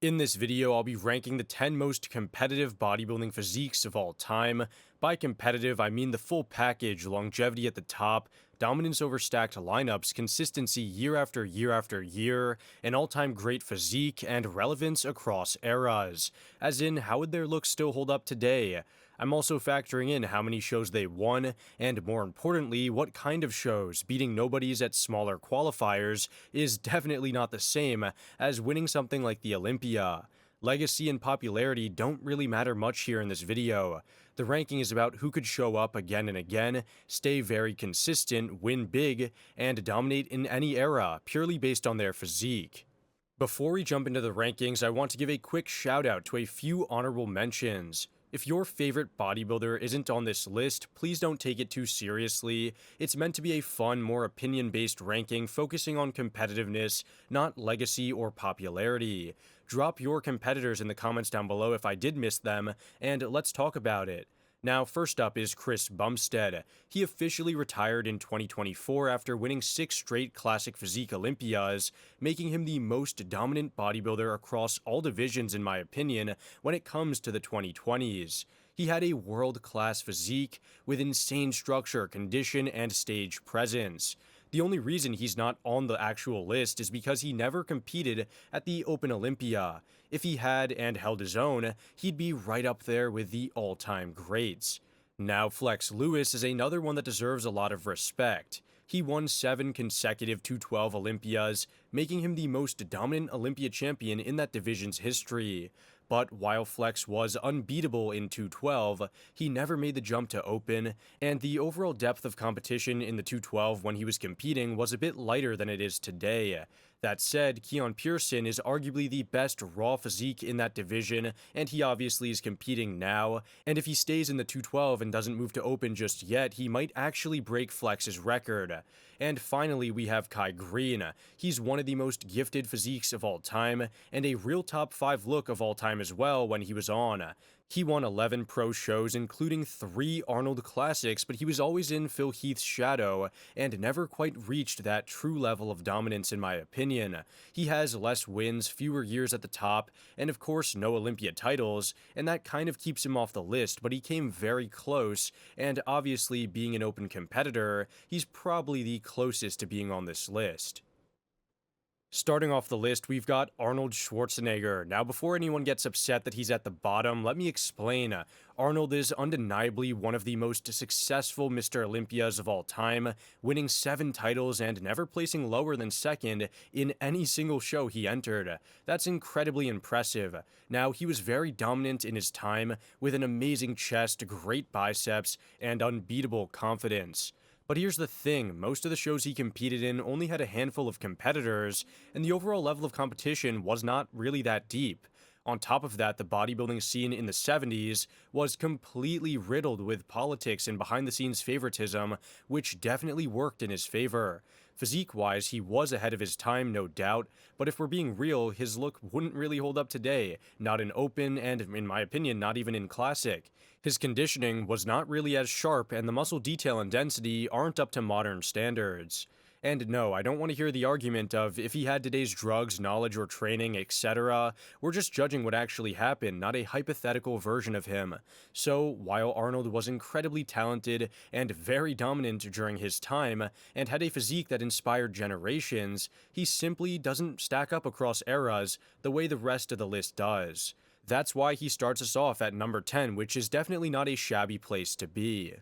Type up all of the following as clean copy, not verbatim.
In this video, I'll be ranking the 10 most competitive bodybuilding physiques of all time. By competitive, I mean the full package: longevity at the top, dominance over stacked lineups, consistency year after year after year, an all-time great physique, and relevance across eras. As in, how would their looks still hold up today? I'm also factoring in how many shows they won, and more importantly, what kind of shows. Beating nobodies at smaller qualifiers is definitely not the same as winning something like the Olympia. Legacy and popularity don't really matter much here in this video. The ranking is about who could show up again and again, stay very consistent, win big, and dominate in any era, purely based on their physique. Before we jump into the rankings, I want to give a quick shout out to a few honorable mentions. If your favorite bodybuilder isn't on this list, please don't take it too seriously. It's meant to be a fun, more opinion-based ranking focusing on competitiveness, not legacy or popularity. Drop your competitors in the comments down below if I did miss them, and let's talk about it. Now, first up is Chris Bumstead. He officially retired in 2024 after winning 6 straight Classic Physique Olympias, making him the most dominant bodybuilder across all divisions in my opinion when it comes to the 2020s. He had a world-class physique with insane structure, condition, and stage presence. The only reason he's not on the actual list is because he never competed at the Open Olympia. If he had and held his own, he'd be right up there with the all-time greats. Now, Flex Lewis is another one that deserves a lot of respect. He won 7 consecutive 212 Olympias, making him the most dominant Olympia champion in that division's history. But while Flex was unbeatable in 212, he never made the jump to Open, and the overall depth of competition in the 212 when he was competing was a bit lighter than it is today. That said, Keon Pearson is arguably the best raw physique in that division, and he obviously is competing now, and if he stays in the 212 and doesn't move to Open just yet, he might actually break Flex's record. And finally, we have Kai Green. He's one of the most gifted physiques of all time, and a real top 5 look of all time as well when he was on. He won 11 pro shows, including 3 Arnold Classics, but he was always in Phil Heath's shadow, and never quite reached that true level of dominance in my opinion. He has less wins, fewer years at the top, and of course no Olympia titles, and that kind of keeps him off the list, but he came very close, and obviously being an Open competitor, he's probably the closest to being on this list. Starting off the list, we've got Arnold Schwarzenegger. Now, before anyone gets upset that he's at the bottom, let me explain. Arnold is undeniably one of the most successful Mr. Olympias of all time, winning 7 titles and never placing lower than second in any single show he entered. That's incredibly impressive. Now, he was very dominant in his time, with an amazing chest, great biceps, and unbeatable confidence. But here's the thing, most of the shows he competed in only had a handful of competitors, and the overall level of competition was not really that deep. On top of that, the bodybuilding scene in the 70s was completely riddled with politics and behind-the-scenes favoritism, which definitely worked in his favor. Physique-wise, he was ahead of his time, no doubt, but if we're being real, his look wouldn't really hold up today, not in Open, and in my opinion, not even in Classic. His conditioning was not really as sharp, and the muscle detail and density aren't up to modern standards. And no, I don't want to hear the argument of if he had today's drugs, knowledge, or training, etc. We're just judging what actually happened, not a hypothetical version of him. So, while Arnold was incredibly talented and very dominant during his time, and had a physique that inspired generations, he simply doesn't stack up across eras the way the rest of the list does. That's why he starts us off at number 10, which is definitely not a shabby place to be.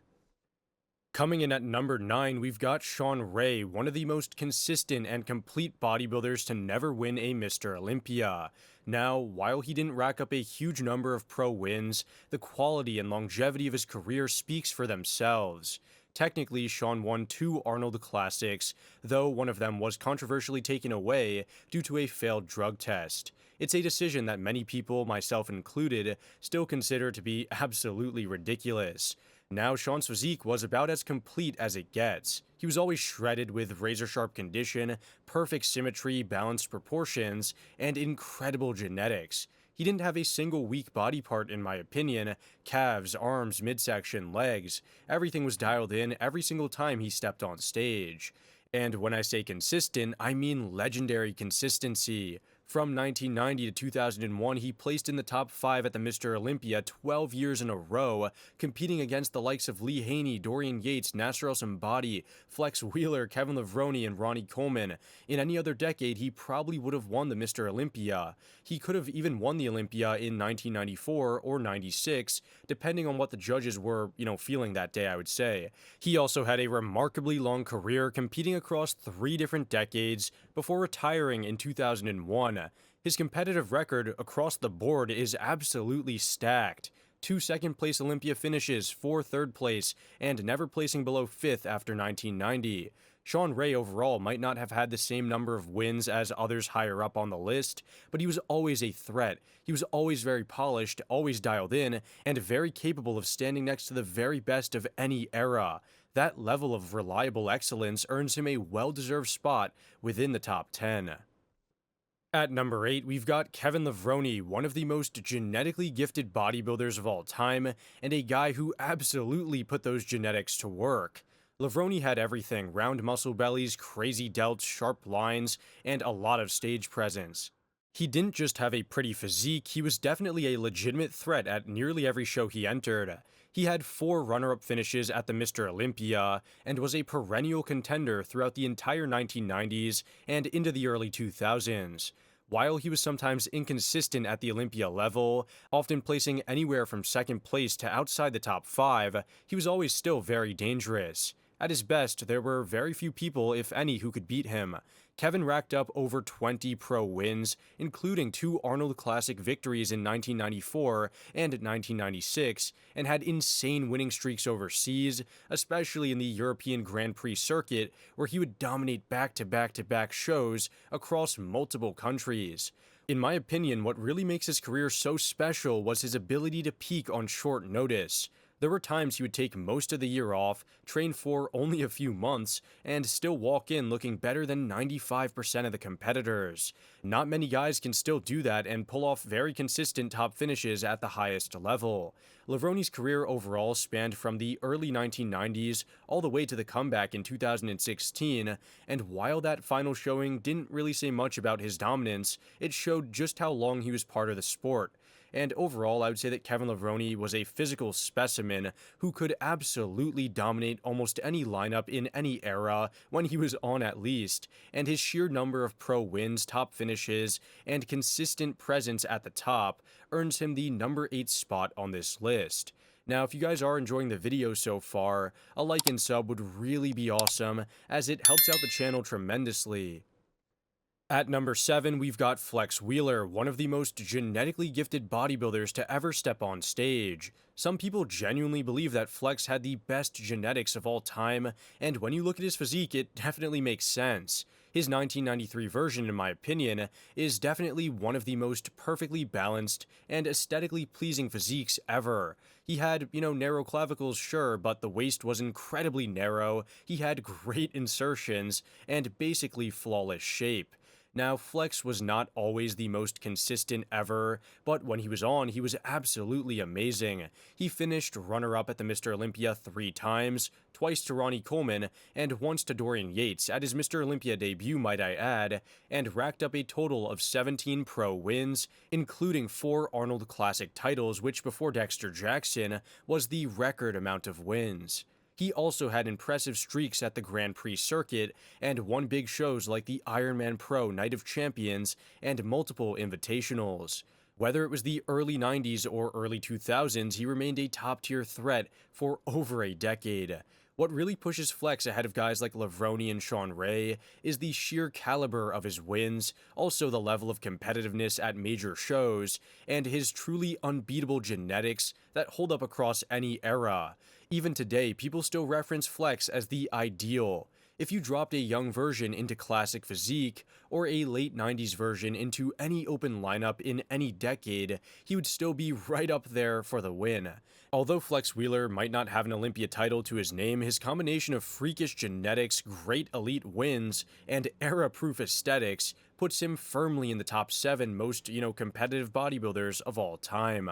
Coming in at number 9, we've got Shawn Ray, one of the most consistent and complete bodybuilders to never win a Mr. Olympia. Now, while he didn't rack up a huge number of pro wins, the quality and longevity of his career speaks for themselves. Technically, Shawn won 2 Arnold Classics, though one of them was controversially taken away due to a failed drug test. It's a decision that many people, myself included, still consider to be absolutely ridiculous. Now, Shawn's physique was about as complete as it gets. He was always shredded with razor-sharp condition, perfect symmetry, balanced proportions, and incredible genetics. He didn't have a single weak body part in my opinion: calves, arms, midsection, legs. Everything was dialed in every single time he stepped on stage. And when I say consistent, I mean legendary consistency. From 1990 to 2001, he placed in the top 5 at the Mr. Olympia 12 years in a row, competing against the likes of Haney, Dorian Yates, Nasser El-Somebody, Flex Wheeler, Kevin Levrone, and Ronnie Coleman. In any other decade, he probably would have won the Mr. Olympia. He could have even won the Olympia in 1994 or 96, depending on what the judges were, feeling that day, I would say. He also had a remarkably long career, competing across 3 different decades before retiring in 2001. His competitive record across the board is absolutely stacked. 2 second-place Olympia finishes, 4 third place, and never placing below 5th after 1990. Shawn Ray overall might not have had the same number of wins as others higher up on the list, but he was always a threat. He was always very polished, always dialed in, and very capable of standing next to the very best of any era. That level of reliable excellence earns him a well-deserved spot within the top 10. At number 8, we've got Kevin Levrone, one of the most genetically gifted bodybuilders of all time, and a guy who absolutely put those genetics to work. Levrone had everything: round muscle bellies, crazy delts, sharp lines, and a lot of stage presence. He didn't just have a pretty physique, he was definitely a legitimate threat at nearly every show he entered. He had 4 runner-up finishes at the Mr. Olympia, and was a perennial contender throughout the entire 1990s and into the early 2000s. While he was sometimes inconsistent at the Olympia level, often placing anywhere from 2nd place to outside the top 5, he was always still very dangerous. At his best, there were very few people, if any, who could beat him. Kevin racked up over 20 pro wins, including 2 Arnold Classic victories in 1994 and 1996, and had insane winning streaks overseas, especially in the European Grand Prix circuit, where he would dominate back-to-back-to-back shows across multiple countries. In my opinion, what really makes his career so special was his ability to peak on short notice. There were times he would take most of the year off, train for only a few months, and still walk in looking better than 95% of the competitors. Not many guys can still do that and pull off very consistent top finishes at the highest level. Levrone's career overall spanned from the early 1990s all the way to the comeback in 2016, and while that final showing didn't really say much about his dominance, it showed just how long he was part of the sport. And overall, I would say that Kevin Levrone was a physical specimen who could absolutely dominate almost any lineup in any era, when he was on at least, and his sheer number of pro wins, top finishes, and consistent presence at the top earns him the number 8 spot on this list. Now, if you guys are enjoying the video so far, a like and sub would really be awesome, as it helps out the channel tremendously. At number 7, we've got Flex Wheeler, one of the most genetically gifted bodybuilders to ever step on stage. Some people genuinely believe that Flex had the best genetics of all time, and when you look at his physique, it definitely makes sense. His 1993 version, in my opinion, is definitely one of the most perfectly balanced and aesthetically pleasing physiques ever. He had, narrow clavicles, sure, but the waist was incredibly narrow, he had great insertions, and basically flawless shape. Now, Flex was not always the most consistent ever, but when he was on, he was absolutely amazing. He finished runner-up at the Mr. Olympia 3 times, twice to Ronnie Coleman, and once to Dorian Yates, at his Mr. Olympia debut, might I add, and racked up a total of 17 pro wins, including 4 Arnold Classic titles, which before Dexter Jackson was the record amount of wins. He also had impressive streaks at the Grand Prix circuit, and won big shows like the Ironman Pro Night of Champions and multiple invitationals. Whether it was the early 90s or early 2000s, he remained a top-tier threat for over a decade. What really pushes Flex ahead of guys like Levrone and Shawn Ray is the sheer caliber of his wins, also the level of competitiveness at major shows, and his truly unbeatable genetics that hold up across any era. Even today, people still reference Flex as the ideal. If you dropped a young version into classic physique, or a late 90s version into any open lineup in any decade, he would still be right up there for the win. Although Flex Wheeler might not have an Olympia title to his name, his combination of freakish genetics, great elite wins, and era-proof aesthetics puts him firmly in the top 7 most, competitive bodybuilders of all time.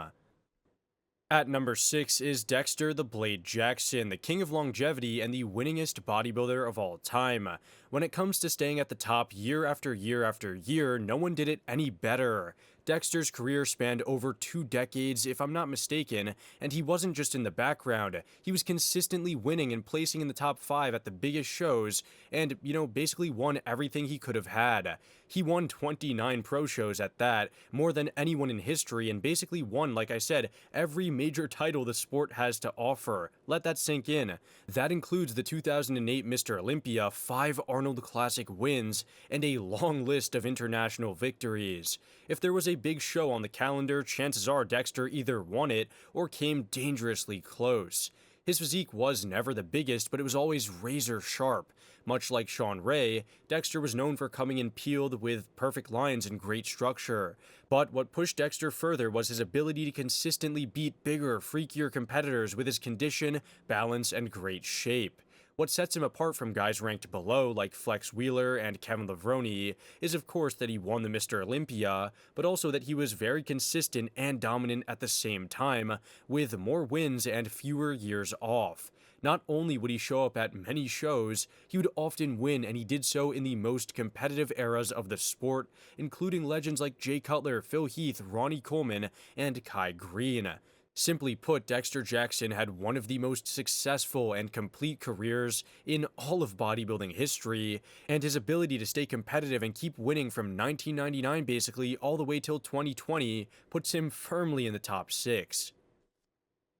At number 6 is Dexter the Blade Jackson, the king of longevity and the winningest bodybuilder of all time. When it comes to staying at the top year after year after year, no one did it any better. Dexter's career spanned over 2 decades, if I'm not mistaken, and he wasn't just in the background. He was consistently winning and placing in the top 5 at the biggest shows, and, basically won everything he could have had. He won 29 pro shows at that, more than anyone in history, and basically won, like I said, every major title the sport has to offer. Let that sink in. That includes the 2008 Mr. Olympia, 5 Arnold Classic wins, and a long list of international victories. If there was a big show on the calendar, chances are Dexter either won it or came dangerously close. His physique was never the biggest, but it was always razor sharp. Much like Shawn Ray, Dexter was known for coming in peeled with perfect lines and great structure. But what pushed Dexter further was his ability to consistently beat bigger, freakier competitors with his condition, balance, and great shape. What sets him apart from guys ranked below, like Flex Wheeler and Kevin Levrone, is of course that he won the Mr. Olympia, but also that he was very consistent and dominant at the same time, with more wins and fewer years off. Not only would he show up at many shows, he would often win, and he did so in the most competitive eras of the sport, including legends like Jay Cutler, Phil Heath, Ronnie Coleman, and Kai Green. Simply put, Dexter Jackson had one of the most successful and complete careers in all of bodybuilding history, and his ability to stay competitive and keep winning from 1999 basically all the way till 2020 puts him firmly in the top 6.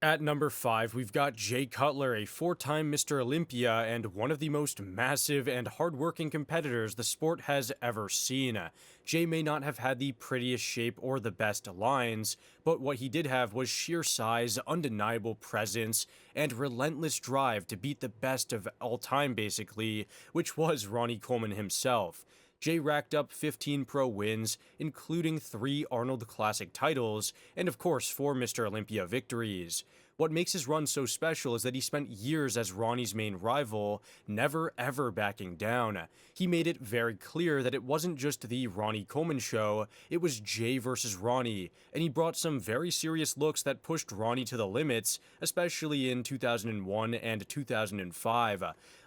At number 5, we've got Jay Cutler, a 4-time Mr. Olympia and one of the most massive and hardworking competitors the sport has ever seen. Jay may not have had the prettiest shape or the best lines, but what he did have was sheer size, undeniable presence, and relentless drive to beat the best of all time basically, which was Ronnie Coleman himself. Jay racked up 15 pro wins, including 3 Arnold Classic titles, and of course 4 Mr. Olympia victories. What makes his run so special is that he spent years as Ronnie's main rival, never ever backing down. He made it very clear that it wasn't just the Ronnie Coleman show, it was Jay versus Ronnie, and he brought some very serious looks that pushed Ronnie to the limits, especially in 2001 and 2005.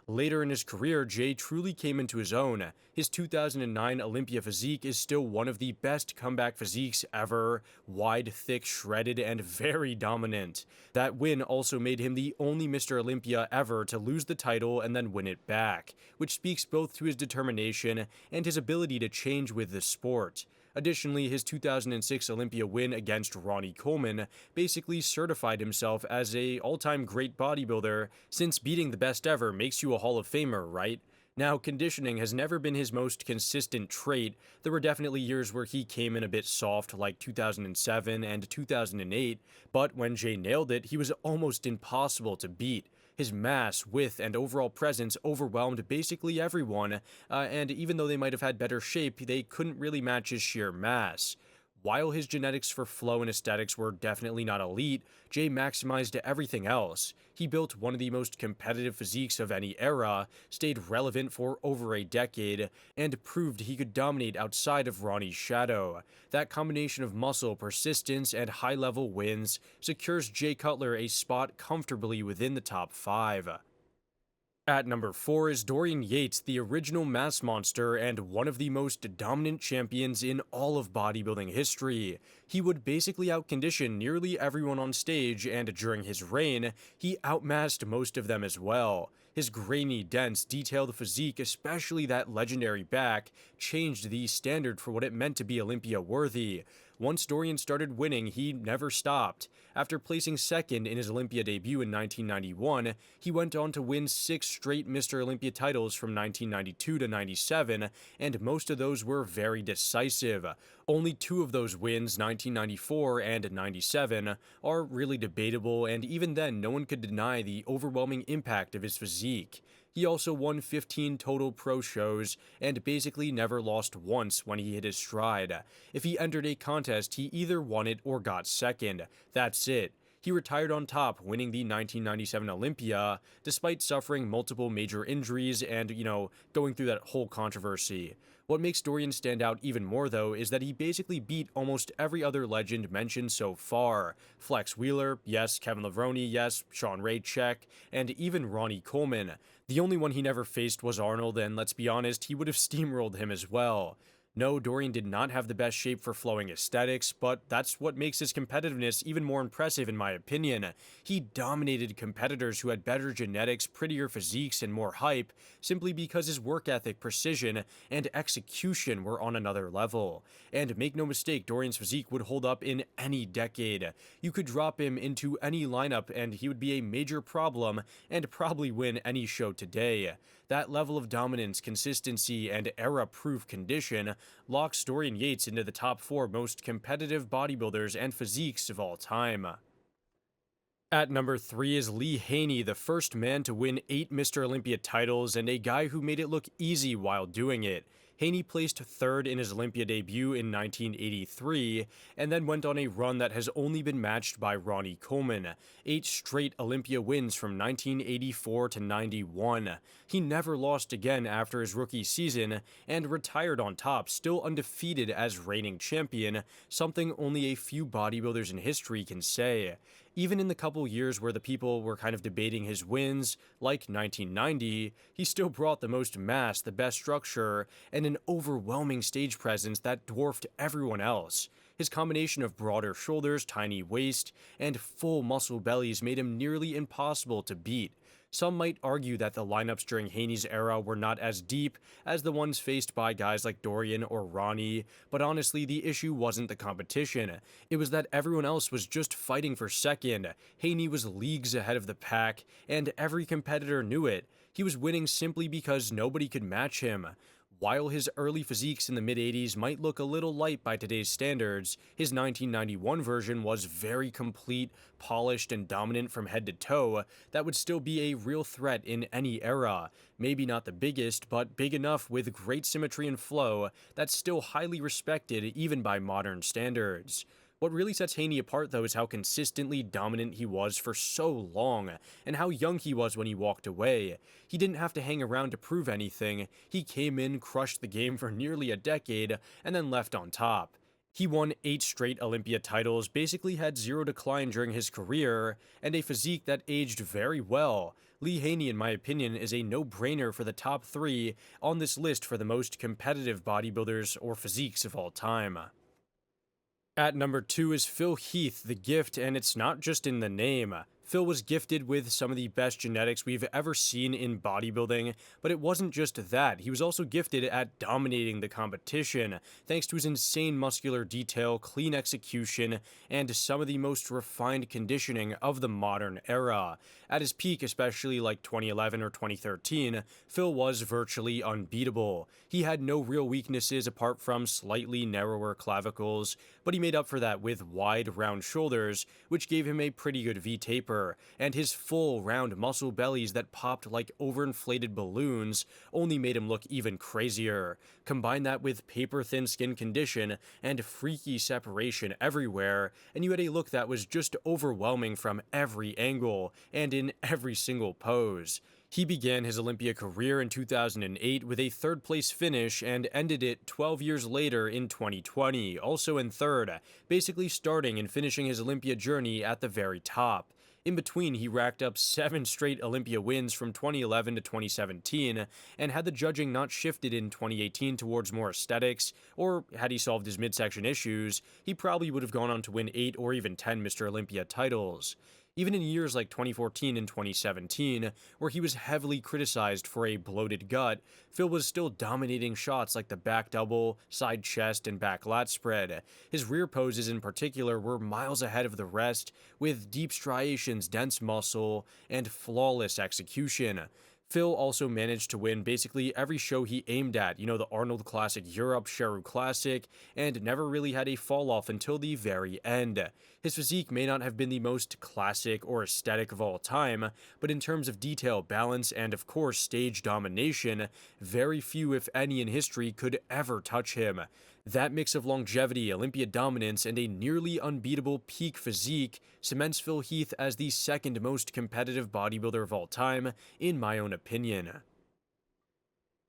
Later in his career, Jay truly came into his own. His 2009 Olympia physique is still one of the best comeback physiques ever, wide, thick, shredded, and very dominant. That win also made him the only Mr. Olympia ever to lose the title and then win it back, which speaks both to his determination and his ability to change with the sport. Additionally, his 2006 Olympia win against Ronnie Coleman basically certified himself as an all-time great bodybuilder, since beating the best ever makes you a Hall of Famer, right? Now, conditioning has never been his most consistent trait. There were definitely years where he came in a bit soft, like 2007 and 2008, but when Jay nailed it, he was almost impossible to beat. His mass, width, and overall presence overwhelmed basically everyone, and even though they might have had better shape, they couldn't really match his sheer mass. While his genetics for flow and aesthetics were definitely not elite, Jay maximized everything else. He built one of the most competitive physiques of any era, stayed relevant for over a decade, and proved he could dominate outside of Ronnie's shadow. That combination of muscle, persistence, and high-level wins secures Jay Cutler a spot comfortably within the top 5. At number 4 is Dorian Yates, the original mass monster and one of the most dominant champions in all of bodybuilding history. He would basically outcondition nearly everyone on stage, and during his reign, he outmassed most of them as well. His grainy, dense, detailed physique, especially that legendary back, changed the standard for what it meant to be Olympia-worthy. Once Dorian started winning, he never stopped. After placing second in his Olympia debut in 1991, he went on to win 6 straight Mr. Olympia titles from 1992 to 97, and most of those were very decisive. Only 2 of those wins, 1994 and 97, are really debatable, and even then, no one could deny the overwhelming impact of his physique. He also won 15 total pro shows, and basically never lost once when he hit his stride. If he entered a contest, he either won it or got second. That's it. He retired on top, winning the 1997 Olympia, despite suffering multiple major injuries and, going through that whole controversy. What makes Dorian stand out even more, though, is that he basically beat almost every other legend mentioned so far. Flex Wheeler, yes. Kevin Levrone, yes. Shawn Ray, check. And even Ronnie Coleman. The only one he never faced was Arnold, and let's be honest, he would have steamrolled him as well. No, Dorian did not have the best shape for flowing aesthetics, but that's what makes his competitiveness even more impressive in my opinion. He dominated competitors who had better genetics, prettier physiques, and more hype, simply because his work ethic, precision, and execution were on another level. And make no mistake, Dorian's physique would hold up in any decade. You could drop him into any lineup and he would be a major problem and probably win any show today. That level of dominance, consistency, and era-proof condition locks Dorian Yates into the top 4 most competitive bodybuilders and physiques of all time. At number 3 is Lee Haney, the first man to win 8 Mr. Olympia titles and a guy who made it look easy while doing it. Haney placed 3rd in his Olympia debut in 1983, and then went on a run that has only been matched by Ronnie Coleman, 8 straight Olympia wins from 1984 to 91. He never lost again after his rookie season, and retired on top, still undefeated as reigning champion, something only a few bodybuilders in history can say. Even in the couple years where the people were kind of debating his wins, like 1990, he still brought the most mass, the best structure, and an overwhelming stage presence that dwarfed everyone else. His combination of broader shoulders, tiny waist, and full muscle bellies made him nearly impossible to beat. Some might argue that the lineups during Haney's era were not as deep as the ones faced by guys like Dorian or Ronnie, but honestly, the issue wasn't the competition. It was that everyone else was just fighting for second. Haney was leagues ahead of the pack, and every competitor knew it. He was winning simply because nobody could match him. While his early physiques in the mid-80s might look a little light by today's standards, his 1991 version was very complete, polished, and dominant from head to toe that would still be a real threat in any era. Maybe not the biggest, but big enough with great symmetry and flow that's still highly respected even by modern standards. What really sets Haney apart, though, is how consistently dominant he was for so long, and how young he was when he walked away. He didn't have to hang around to prove anything. He came in, crushed the game for nearly a decade, and then left on top. He won 8 straight Olympia titles, basically had zero decline during his career, and a physique that aged very well. Lee Haney, in my opinion, is a no-brainer for the top 3 on this list for the most competitive bodybuilders or physiques of all time. At number 2 is Phil Heath, the gift, and it's not just in the name. Phil was gifted with some of the best genetics we've ever seen in bodybuilding, but it wasn't just that. He was also gifted at dominating the competition, thanks to his insane muscular detail, clean execution, and some of the most refined conditioning of the modern era. At his peak, especially like 2011 or 2013, Phil was virtually unbeatable. He had no real weaknesses apart from slightly narrower clavicles, but he made up for that with wide, round shoulders, which gave him a pretty good V-taper, and his full, round muscle bellies that popped like overinflated balloons only made him look even crazier. Combine that with paper-thin skin condition and freaky separation everywhere, and you had a look that was just overwhelming from every angle and in every single pose. He began his Olympia career in 2008 with a 3rd-place finish and ended it 12 years later in 2020, also in 3rd, basically starting and finishing his Olympia journey at the very top. In between, he racked up 7 straight Olympia wins from 2011 to 2017, and had the judging not shifted in 2018 towards more aesthetics, or had he solved his midsection issues, he probably would have gone on to win 8 or even 10 Mr. Olympia titles. Even in years like 2014 and 2017, where he was heavily criticized for a bloated gut, Phil was still dominating shots like the back double, side chest, and back lat spread. His rear poses in particular were miles ahead of the rest, with deep striations, dense muscle, and flawless execution. Phil also managed to win basically every show he aimed at, the Arnold Classic Europe, Sheru Classic, and never really had a fall off until the very end. His physique may not have been the most classic or aesthetic of all time, but in terms of detail, balance, and of course stage domination, very few if any in history could ever touch him. That mix of longevity, Olympia dominance, and a nearly unbeatable peak physique cements Phil Heath as the 2nd most competitive bodybuilder of all time, in my own opinion.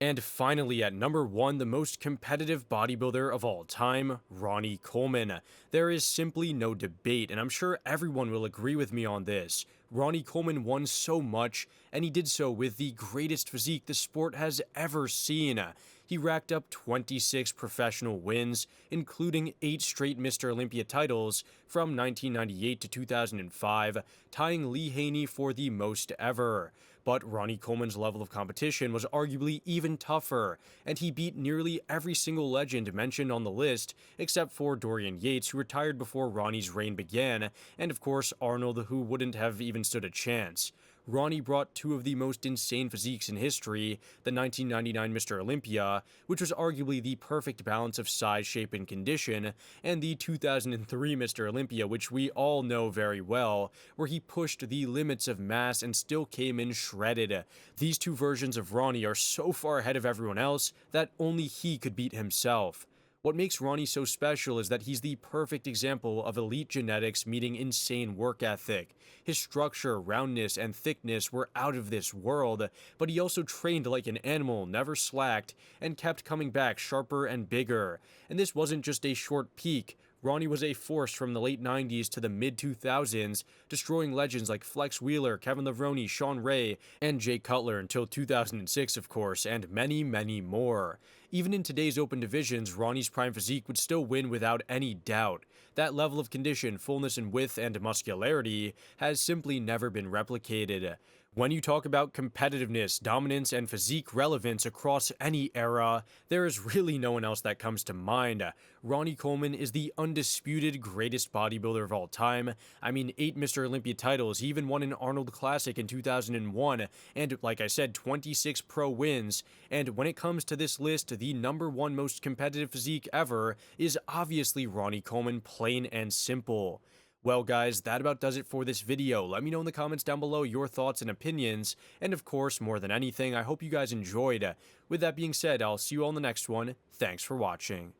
And finally, at number 1, the most competitive bodybuilder of all time, Ronnie Coleman. There is simply no debate, and I'm sure everyone will agree with me on this. Ronnie Coleman won so much, and he did so with the greatest physique the sport has ever seen. He racked up 26 professional wins, including 8 straight Mr. Olympia titles from 1998 to 2005, tying Lee Haney for the most ever. But Ronnie Coleman's level of competition was arguably even tougher, and he beat nearly every single legend mentioned on the list, except for Dorian Yates, who retired before Ronnie's reign began, and of course Arnold, who wouldn't have even stood a chance. Ronnie brought 2 of the most insane physiques in history, the 1999 Mr. Olympia, which was arguably the perfect balance of size, shape, and condition, and the 2003 Mr. Olympia, which we all know very well, where he pushed the limits of mass and still came in shredded. These 2 versions of Ronnie are so far ahead of everyone else that only he could beat himself. What makes Ronnie so special is that he's the perfect example of elite genetics meeting insane work ethic. His structure, roundness, and thickness were out of this world, but he also trained like an animal, never slacked, and kept coming back sharper and bigger. And this wasn't just a short peak. Ronnie was a force from the late 90s to the mid-2000s, destroying legends like Flex Wheeler, Kevin Levrone, Shawn Ray, and Jay Cutler until 2006, of course, and many, many more. Even in today's open divisions, Ronnie's prime physique would still win without any doubt. That level of condition, fullness and width, and muscularity has simply never been replicated. When you talk about competitiveness, dominance, and physique relevance across any era, there is really no one else that comes to mind. Ronnie Coleman is the undisputed greatest bodybuilder of all time. I mean, 8 Mr. Olympia titles, he even won an Arnold Classic in 2001, and like I said, 26 pro wins. And when it comes to this list, the number 1 most competitive physique ever is obviously Ronnie Coleman, plain and simple. Well guys, that about does it for this video. Let me know in the comments down below your thoughts and opinions, and of course, more than anything, I hope you guys enjoyed. With that being said, I'll see you all in the next one. Thanks for watching.